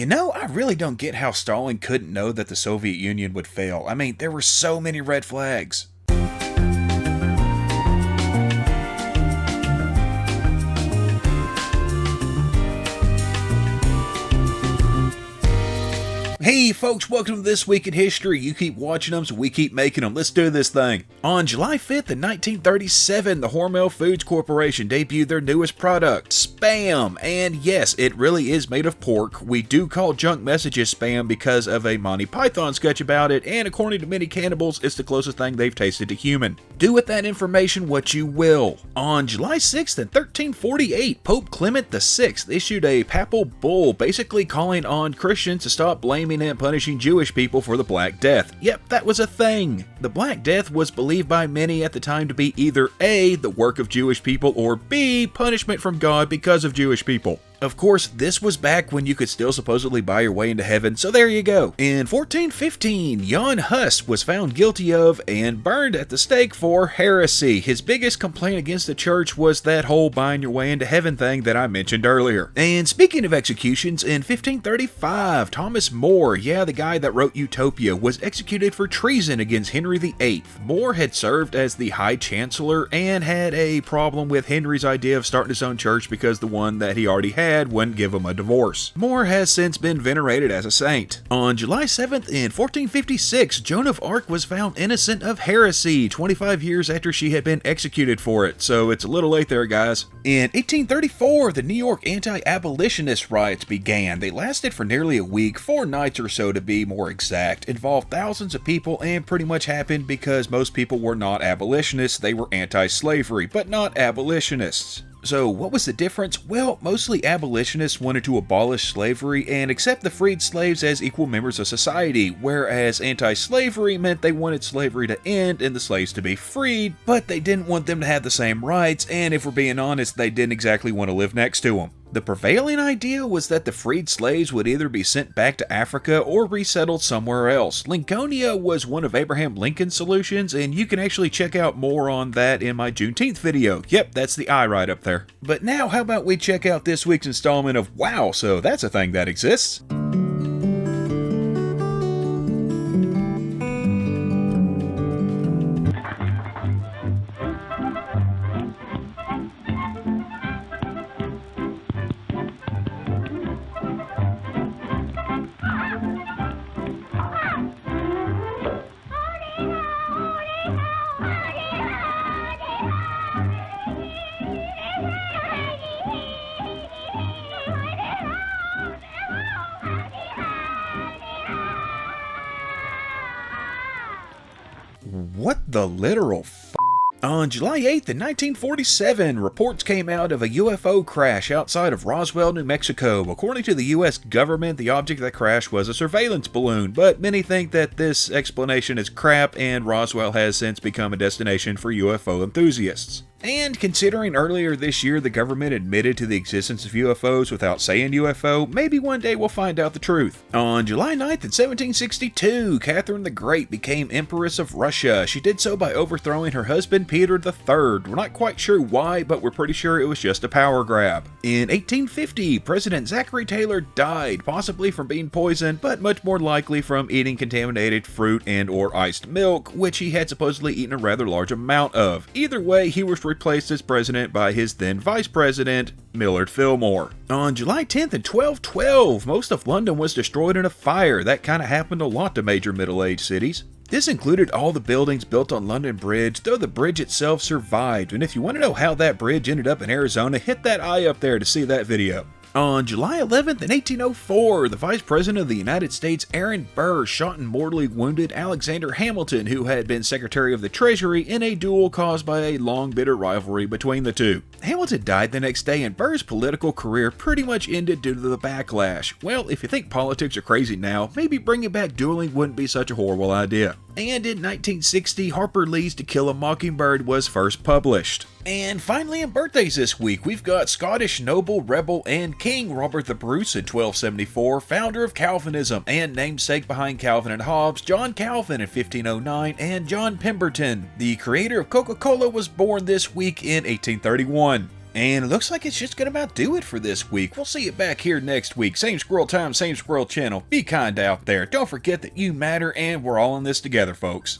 You know, I really don't get how Stalin couldn't know that the Soviet Union would fail. I mean, there were so many red flags. Hey folks, welcome to This Week in History. You keep watching them, so we keep making them. Let's do this thing. On July 5th in 1937, the Hormel Foods Corporation debuted their newest product, Spam. And yes, it really is made of pork. We do call junk messages Spam because of a Monty Python sketch about it, and according to many cannibals, it's the closest thing they've tasted to human. Do with that information what you will. On July 6th in 1348, Pope Clement VI issued a papal bull basically calling on Christians to stop blaming and punishing Jewish people for the Black Death. Yep, that was a thing. The Black Death was believed by many at the time to be either A, the work of Jewish people, or B, punishment from God because of Jewish people. Of course, this was back when you could still supposedly buy your way into heaven, so there you go. In 1415, Jan Hus was found guilty of and burned at the stake for heresy. His biggest complaint against the church was that whole buying your way into heaven thing that I mentioned earlier. And speaking of executions, in 1535, Thomas More, the guy that wrote Utopia, was executed for treason against Henry VIII. More had served as the High Chancellor and had a problem with Henry's idea of starting his own church because the one that he already had wouldn't give him a divorce. More has since been venerated as a saint. On July 7th in 1456, Joan of Arc was found innocent of heresy 25 years after she had been executed for it, so it's a little late there, guys. In 1834, the New York anti-abolitionist riots began. They lasted for nearly a week, 4 nights or so to be more exact, involved thousands of people, and pretty much happened because most people were not abolitionists. They were anti-slavery, but not abolitionists. So what was the difference? Well, mostly abolitionists wanted to abolish slavery and accept the freed slaves as equal members of society, whereas anti-slavery meant they wanted slavery to end and the slaves to be freed, but they didn't want them to have the same rights, and if we're being honest, they didn't exactly want to live next to them. The prevailing idea was that the freed slaves would either be sent back to Africa or resettled somewhere else. Lincolnia was one of Abraham Lincoln's solutions, and you can actually check out more on that in my Juneteenth video. Yep, that's the I right up there. But now, how about we check out this week's installment of Wow, so that's a thing that exists. What the literal f***? On July 8th in 1947, reports came out of a UFO crash outside of Roswell, New Mexico. According to the US government, the object that crashed was a surveillance balloon, but many think that this explanation is crap and Roswell has since become a destination for UFO enthusiasts. And considering earlier this year the government admitted to the existence of UFOs without saying UFO, maybe one day we'll find out the truth. On July 9th in 1762, Catherine the Great became Empress of Russia. She did so by overthrowing her husband Peter III. We're not quite sure why, but we're pretty sure it was just a power grab. In 1850, President Zachary Taylor died, possibly from being poisoned, but much more likely from eating contaminated fruit and or iced milk, which he had supposedly eaten a rather large amount of. Either way, he was replaced as president by his then vice president, Millard Fillmore. On July 10th in 1212, most of London was destroyed in a fire. That kind of happened a lot to major middle-aged cities. This included all the buildings built on London Bridge, though the bridge itself survived. And if you want to know how that bridge ended up in Arizona, hit that eye up there to see that video. On July 11th in 1804, the Vice President of the United States, Aaron Burr, shot and mortally wounded Alexander Hamilton, who had been Secretary of the Treasury, in a duel caused by a long bitter rivalry between the two. Hamilton died the next day, and Burr's political career pretty much ended due to the backlash. Well, if you think politics are crazy now, maybe bringing back dueling wouldn't be such a horrible idea. And in 1960, Harper Lee's To Kill a Mockingbird was first published. And finally, in birthdays this week, we've got Scottish noble, rebel, and king Robert the Bruce in 1274, founder of Calvinism and namesake behind Calvin and Hobbes, John Calvin in 1509, and John Pemberton, the creator of Coca-Cola, was born this week in 1831. And it looks like it's just gonna about do it for this week. We'll see you back here next week. Same squirrel time, same squirrel channel. Be kind out there. Don't forget that you matter and we're all in this together, folks.